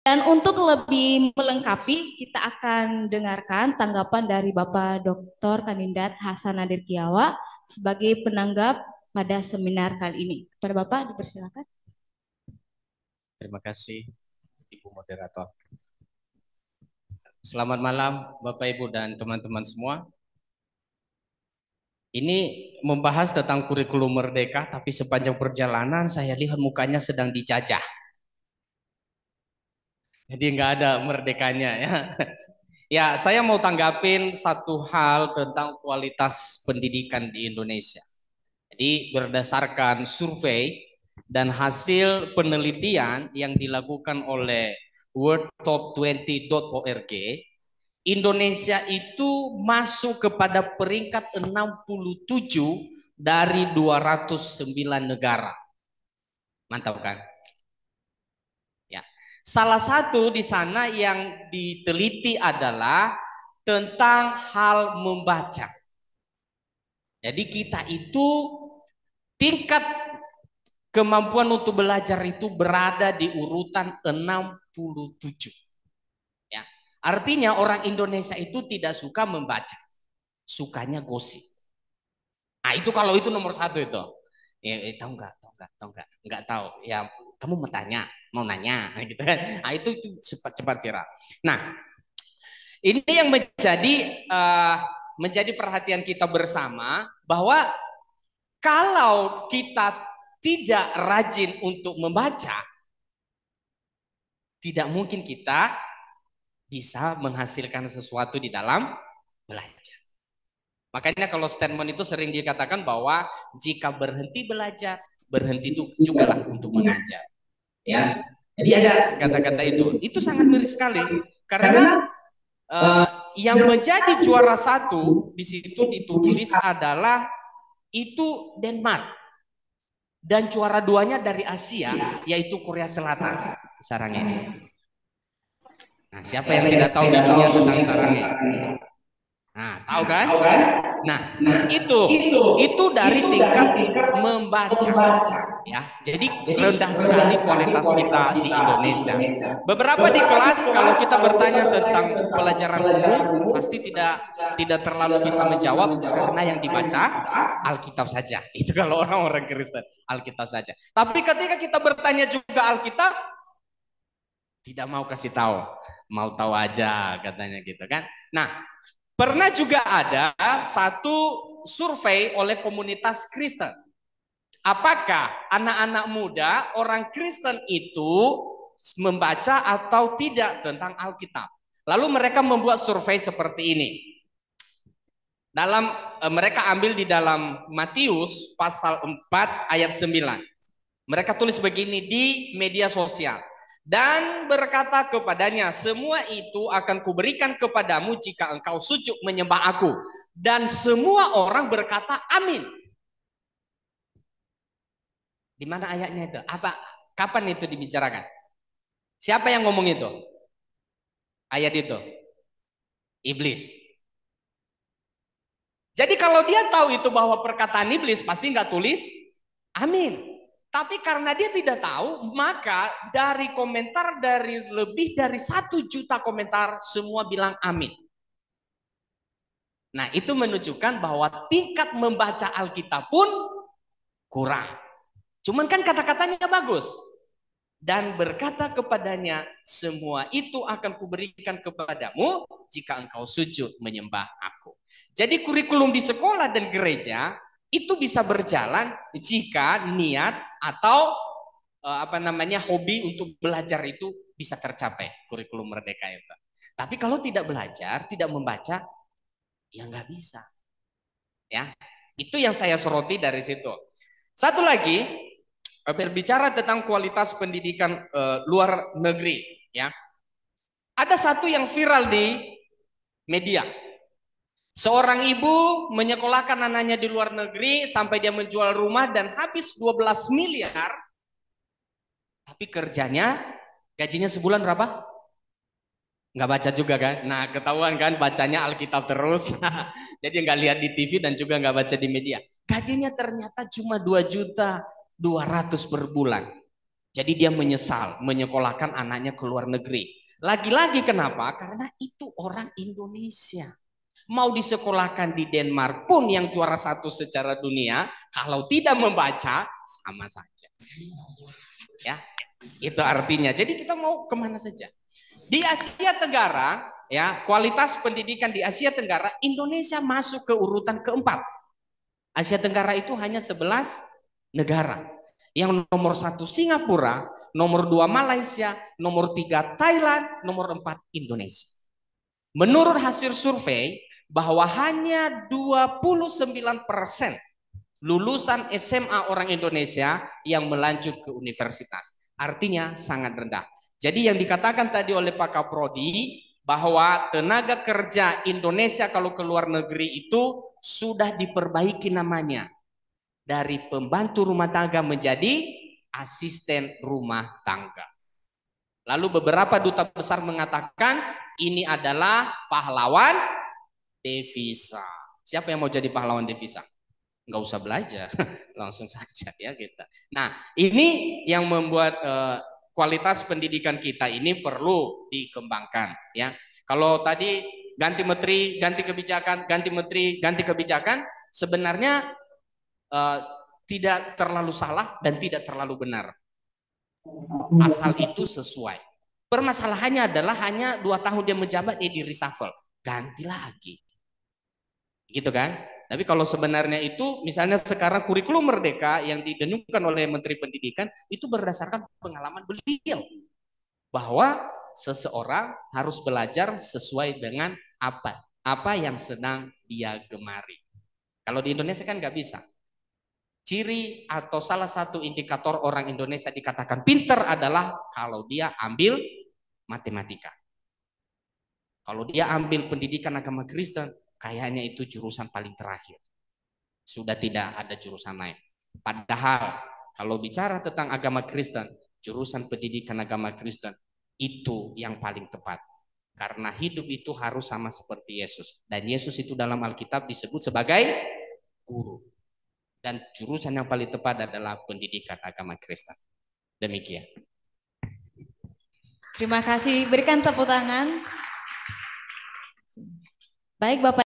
Dan untuk lebih melengkapi, kita akan dengarkan tanggapan dari Bapak Dr. Kandidat Hasan Nadir Tiawa sebagai penanggap pada seminar kali ini. Kepada Bapak, dipersilakan. Terima kasih, Ibu Moderator. Selamat malam, Bapak, Ibu, dan teman-teman semua. Ini membahas tentang kurikulum merdeka, tapi sepanjang perjalanan saya lihat mukanya sedang dijajah. Jadi nggak ada merdekanya ya. Ya, saya mau tanggapin satu hal tentang kualitas pendidikan di Indonesia. Jadi berdasarkan survei dan hasil penelitian yang dilakukan oleh worldtop20.org, Indonesia itu masuk kepada peringkat 67 dari 209 negara. Mantap kan? Ya. Salah satu di sana yang diteliti adalah tentang hal membaca. Jadi kita itu tingkat kemampuan untuk belajar itu berada di urutan 67. Ya. Artinya orang Indonesia itu tidak suka membaca, sukanya gosip. Nah itu kalau itu nomor satu itu. Ya, tahu nggak, tahu nggak, tahu nggak tahu. Ya kamu mau tanya, mau nanya, gitu kan. Nah itu cepat-cepat viral. Nah ini yang menjadi perhatian kita bersama bahwa kalau kita tidak rajin untuk membaca, tidak mungkin kita bisa menghasilkan sesuatu di dalam belajar. Makanya kalau statement itu sering dikatakan bahwa jika berhenti belajar, berhenti itu juga lah untuk mengajar. Ya, jadi ada kata-kata itu. Itu sangat miris sekali karena uh, yang menjadi juara satu di situ ditulis adalah itu Denmark dan juara duanya dari Asia yaitu Korea Selatan. Sarangnya. Nah, siapa yang tidak tahu di dunia tentang sarangnya? Nah, tahu kan? Nah, itu dari tingkat membaca, ya. Jadi rendah sekali kualitas kita di Indonesia. Beberapa di kelas kalau kita bertanya tentang pelajaran umum pasti tidak terlalu bisa menjawab karena yang dibaca Alkitab saja. Itu kalau orang-orang Kristen, Alkitab saja. Tapi ketika kita bertanya juga Alkitab, tidak mau kasih tahu, mau tahu aja katanya gitu kan. Nah, pernah juga ada satu survei oleh komunitas Kristen. Apakah anak-anak muda orang Kristen itu membaca atau tidak tentang Alkitab? Lalu mereka membuat survei seperti ini. Mereka ambil di dalam Matius pasal 4 ayat 9. Mereka tulis begini di media sosial. Dan berkata kepadanya, semua itu akan kuberikan kepadamu jika engkau sujud menyembah aku. Dan semua orang berkata amin. Di mana ayatnya itu? Kapan itu dibicarakan? Siapa yang ngomong itu? Ayat itu. Iblis. Jadi kalau dia tahu itu bahwa perkataan iblis, pasti nggak tulis amin. Tapi karena dia tidak tahu, maka dari komentar dari lebih dari 1 juta komentar, semua bilang amin. Nah itu menunjukkan bahwa tingkat membaca Alkitab pun kurang. Cuman kan kata-katanya bagus. Dan berkata kepadanya, semua itu akan kuberikan kepadamu jika engkau sujud menyembah aku. Jadi kurikulum di sekolah dan gereja itu bisa berjalan jika niat atau hobi untuk belajar itu bisa tercapai, kurikulum merdeka itu. Tapi kalau tidak belajar, tidak membaca, ya nggak bisa. Ya, itu yang saya soroti dari situ. Satu lagi, berbicara tentang kualitas pendidikan luar negeri, ya. Ada satu yang viral di media. Seorang ibu menyekolahkan anaknya di luar negeri sampai dia menjual rumah dan habis 12 miliar. Tapi kerjanya, gajinya sebulan berapa? Nggak baca juga kan? Nah ketahuan kan bacanya Alkitab terus. Jadi nggak lihat di TV dan juga nggak baca di media. Gajinya ternyata cuma 2.200.000 per bulan. Jadi dia menyesal menyekolahkan anaknya ke luar negeri. Lagi-lagi kenapa? Karena itu orang Indonesia. Mau disekolahkan di Denmark pun yang juara satu secara dunia, kalau tidak membaca sama saja. Ya, itu artinya. Jadi kita mau kemana saja. Di Asia Tenggara, ya, kualitas pendidikan di Asia Tenggara, Indonesia masuk ke urutan keempat. Asia Tenggara itu hanya 11 negara. Yang nomor 1 Singapura, nomor 2 Malaysia, nomor 3 Thailand, nomor 4 Indonesia. Menurut hasil survei, bahwa hanya 29% lulusan SMA orang Indonesia yang melanjut ke universitas. Artinya sangat rendah. Jadi yang dikatakan tadi oleh Pak Kaprodi, bahwa tenaga kerja Indonesia kalau ke luar negeri itu sudah diperbaiki namanya. Dari pembantu rumah tangga menjadi asisten rumah tangga. Lalu beberapa duta besar mengatakan ini adalah pahlawan devisa. Siapa yang mau jadi pahlawan devisa? Nggak usah belajar, langsung saja ya kita. Nah, ini yang membuat kualitas pendidikan kita ini perlu dikembangkan ya. Kalau tadi ganti menteri, ganti kebijakan, ganti menteri, ganti kebijakan, sebenarnya tidak terlalu salah dan tidak terlalu benar. Asal itu sesuai. Permasalahannya adalah hanya 2 tahun dia menjabat, dia di reshuffle, ganti lagi, gitu kan? Tapi kalau sebenarnya itu, misalnya sekarang kurikulum merdeka yang didengungkan oleh Menteri Pendidikan itu berdasarkan pengalaman beliau, bahwa seseorang harus belajar sesuai dengan apa yang sedang dia gemari. Kalau di Indonesia kan nggak bisa. Ciri atau salah satu indikator orang Indonesia dikatakan pinter adalah kalau dia ambil matematika. Kalau dia ambil pendidikan agama Kristen, kayaknya itu jurusan paling terakhir. Sudah tidak ada jurusan lain. Padahal kalau bicara tentang agama Kristen, jurusan pendidikan agama Kristen itu yang paling tepat. Karena hidup itu harus sama seperti Yesus. Dan Yesus itu dalam Alkitab disebut sebagai guru. Dan jurusan yang paling tepat adalah pendidikan agama Kristen. Demikian. Terima kasih. Berikan tepuk tangan. Baik Bapak